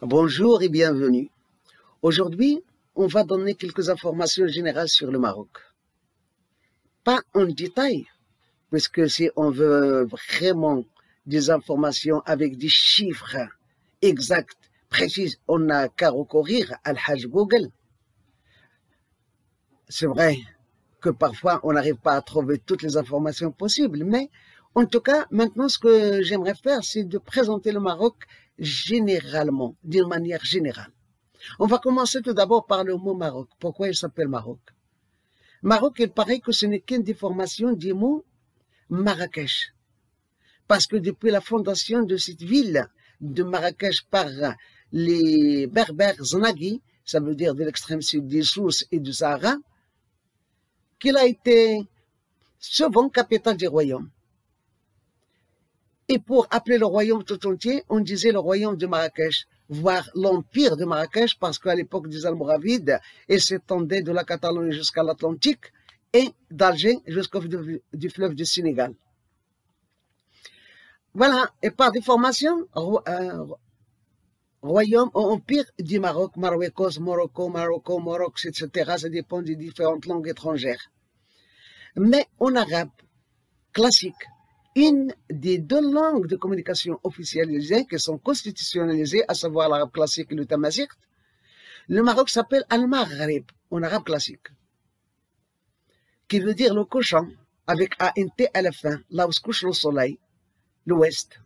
Bonjour et bienvenue. Aujourd'hui, on va donner quelques informations générales sur le Maroc. Pas en détail, puisque si on veut vraiment des informations avec des chiffres exacts, précis, on n'a qu'à recourir à l'Hajj Google. C'est vrai que parfois on n'arrive pas à trouver toutes les informations possibles, mais en tout cas, maintenant, ce que j'aimerais faire, c'est de présenter le Maroc généralement, d'une manière générale. On va commencer tout d'abord par le mot Maroc. Pourquoi il s'appelle Maroc? Maroc, il paraît que ce n'est qu'une déformation du mot Marrakech. Parce que depuis la fondation de cette ville de Marrakech par les Berbères Znaghi, ça veut dire de l'extrême sud des Sousse et du Sahara, qu'il a été souvent capitale du royaume. Et pour appeler le royaume tout entier, on disait le royaume de Marrakech, voire l'empire de Marrakech, parce qu'à l'époque des Almoravides, il s'étendait de la Catalogne jusqu'à l'Atlantique et d'Alger jusqu'au du fleuve du Sénégal. Voilà, et par déformation, royaume ou empire du Maroc, Marwekos, Morocco, Maroc, etc. Ça dépend des différentes langues étrangères. Mais en arabe classique, une des deux langues de communication officialisées qui sont constitutionnalisées, à savoir l'arabe classique et le tamazight, le Maroc s'appelle Al-Maghrib, en arabe classique, qui veut dire le couchant, avec A-N-T à la fin, là où se couche le soleil, l'ouest.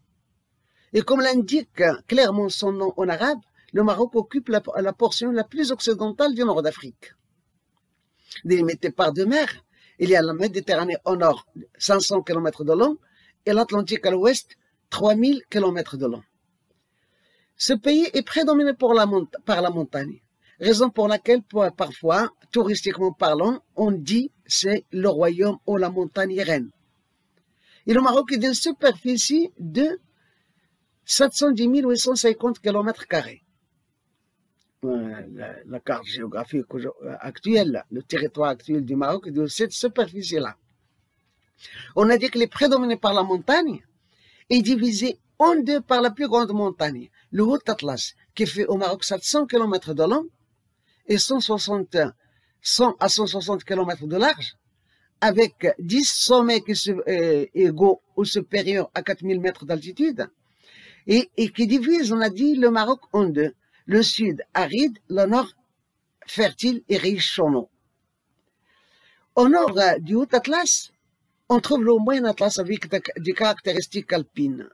Et comme l'indique clairement son nom en arabe, le Maroc occupe la portion la plus occidentale du nord d'Afrique. Délimitée par deux mers, il y a la Méditerranée au nord, 500 km de long, et l'Atlantique à l'ouest, 3000 km de long. Ce pays est prédominé par la montagne, raison pour laquelle, parfois, touristiquement parlant, on dit c'est le royaume ou la montagne reine. Et le Maroc est d'une superficie de 710 850 km². La carte géographique actuelle, le territoire actuel du Maroc est de cette superficie-là. On a dit qu'il est prédominé par la montagne et divisé en deux par la plus grande montagne, le Haut Atlas, qui fait au Maroc 700 km de long et 100 à 160 km de large, avec 10 sommets qui sont égaux ou supérieurs à 4000 mètres d'altitude, et qui divise, on a dit, le Maroc en deux. Le sud aride, le nord fertile et riche en eau. Au nord du Haut Atlas, on trouve le Moyen Atlas avec des caractéristiques alpines.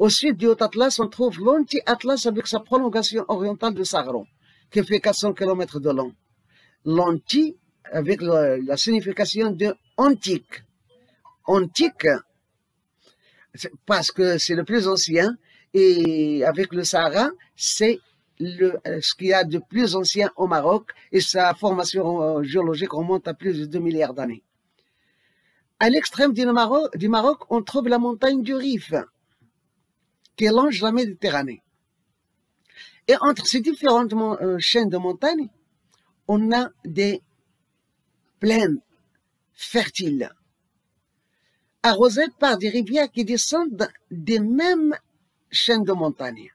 Au sud du Haut Atlas, on trouve l'Anti-Atlas avec sa prolongation orientale de Saharan, qui fait 400 km de long. L'Anti, avec la signification de antique. Antique, parce que c'est le plus ancien, et avec le Sahara, c'est ce qu'il y a de plus ancien au Maroc, et sa formation géologique remonte à plus de 2 milliards d'années. À l'extrême du Maroc, on trouve la montagne du Rif, qui longe la Méditerranée. Et entre ces différentes chaînes de montagnes, on a des plaines fertiles, arrosées par des rivières qui descendent des mêmes chaînes de montagnes.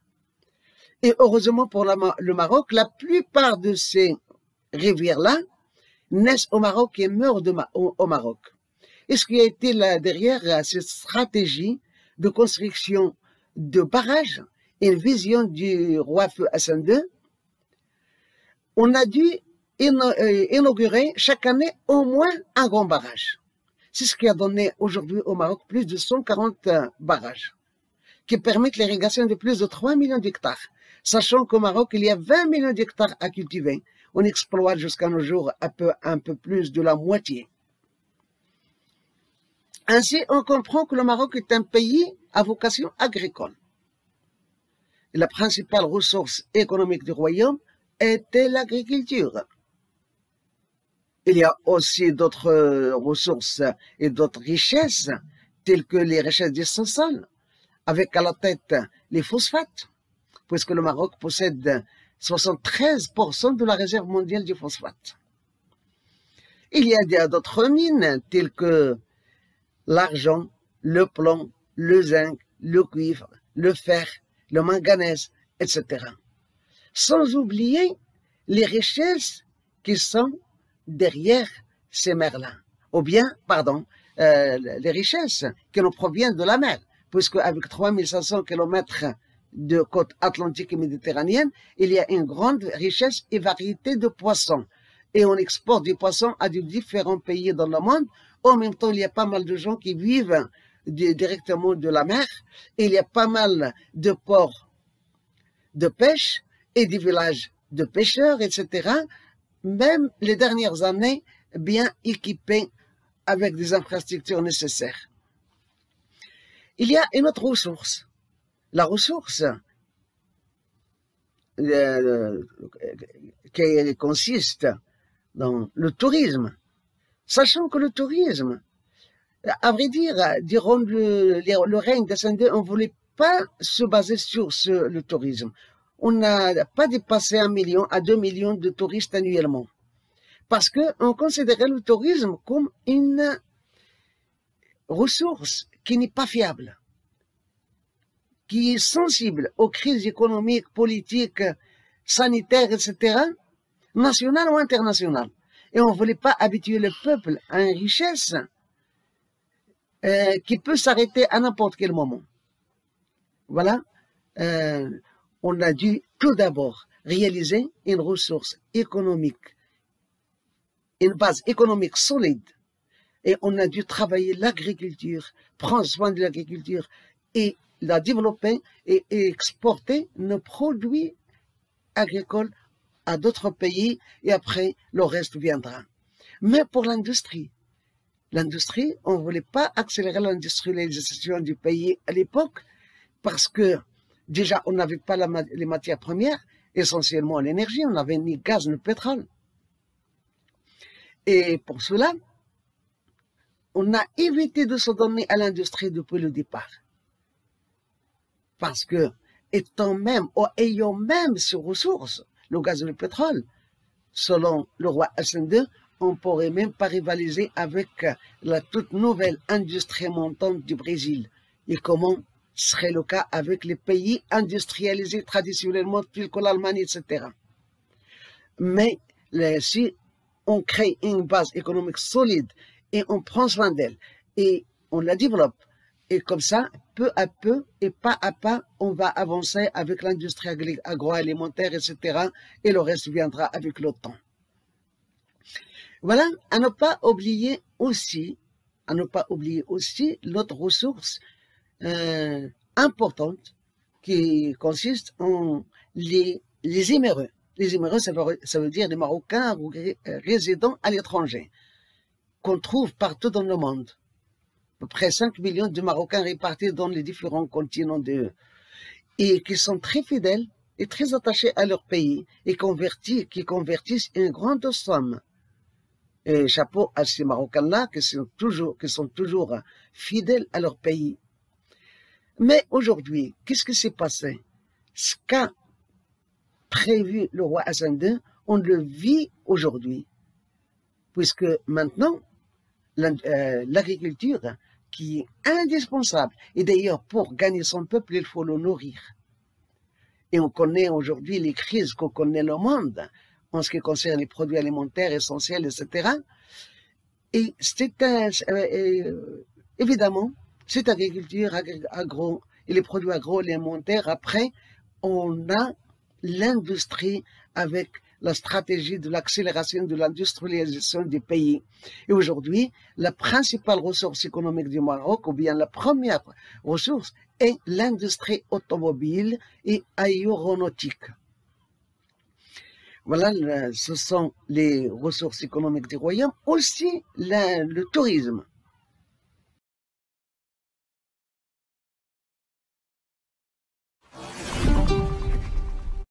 Et heureusement pour le Maroc, la plupart de ces rivières-là naissent au Maroc et meurent au Maroc. Et ce qui a été là derrière cette stratégie de construction de barrages et une vision du roi Feu Hassan II, on a dû inaugurer chaque année au moins un grand barrage. C'est ce qui a donné aujourd'hui au Maroc plus de 140 barrages qui permettent l'irrigation de plus de 3 millions d'hectares. Sachant qu'au Maroc, il y a 20 millions d'hectares à cultiver. On exploite jusqu'à nos jours un peu plus de la moitié. Ainsi, on comprend que le Maroc est un pays à vocation agricole. Et la principale ressource économique du royaume était l'agriculture. Il y a aussi d'autres ressources et d'autres richesses, telles que les richesses du sous-sol, avec à la tête les phosphates, puisque le Maroc possède 73% de la réserve mondiale du phosphate. Il y a d'autres mines, telles que l'argent, le plomb, le zinc, le cuivre, le fer, le manganèse, etc. sans oublier les richesses qui sont derrière ces mers-là. Ou bien, pardon, les richesses qui nous proviennent de la mer, puisque avec 3500 kilomètres de côte atlantique et méditerranéenne, il y a une grande richesse et variété de poissons. Et on exporte du poisson à de différents pays dans le monde. En même temps, il y a pas mal de gens qui vivent directement de la mer. Et il y a pas mal de ports de pêche et des villages de pêcheurs, etc. Même les dernières années, bien équipés avec des infrastructures nécessaires. Il y a une autre ressource. La ressource qui consiste dans le tourisme. Sachant que le tourisme, à vrai dire, durant le règne d'Hassan II, on ne voulait pas se baser sur le tourisme. On n'a pas dépassé 1 million à 2 millions de touristes annuellement. Parce qu'on considérait le tourisme comme une ressource qui n'est pas fiable, qui est sensible aux crises économiques, politiques, sanitaires, etc., nationales ou internationales. Et on ne voulait pas habituer le peuple à une richesse qui peut s'arrêter à n'importe quel moment. Voilà. On a dû tout d'abord réaliser une ressource économique, une base économique solide. Et on a dû travailler l'agriculture, prendre soin de l'agriculture et la développer et exporter nos produits agricoles à d'autres pays et après le reste viendra. Mais pour l'industrie, on ne voulait pas accélérer l'industrialisation du pays à l'époque parce que déjà on n'avait pas les matières premières, essentiellement l'énergie, on n'avait ni gaz ni pétrole. Et pour cela, on a évité de se donner à l'industrie depuis le départ. Parce que, ayant même ces ressources, le gaz et le pétrole, selon le roi Hassan II, on ne pourrait même pas rivaliser avec la toute nouvelle industrie montante du Brésil. Et comment serait le cas avec les pays industrialisés traditionnellement, tels que l'Allemagne, etc. Mais si on crée une base économique solide et on prend soin d'elle et on la développe, et comme ça, peu à peu et pas à pas, on va avancer avec l'industrie agroalimentaire, etc. Et le reste viendra avec le temps. Voilà, à ne pas oublier aussi l'autre ressource importante qui consiste en les émireux. Les émireux, ça veut dire les Marocains résidant à l'étranger, qu'on trouve partout dans le monde. À peu près 5 millions de Marocains répartis dans les différents continents et qui sont très fidèles et très attachés à leur pays et qui convertissent une grande somme. Et chapeau à ces Marocains-là qui sont toujours fidèles à leur pays. Mais aujourd'hui, qu'est-ce qui s'est passé? Ce qu'a prévu le roi Hassan II, on le vit aujourd'hui. Puisque maintenant, l'agriculture, qui est indispensable, et d'ailleurs pour gagner son peuple, il faut le nourrir. Et on connaît aujourd'hui les crises qu'on connaît le monde, en ce qui concerne les produits alimentaires essentiels, etc. Et évidemment, cette agriculture et les produits agroalimentaires, après, on a l'industrie avec la stratégie de l'accélération de l'industrialisation du pays. Et aujourd'hui, la principale ressource économique du Maroc, ou bien la première ressource, est l'industrie automobile et aéronautique. Voilà, ce sont les ressources économiques du royaume. Aussi, le tourisme.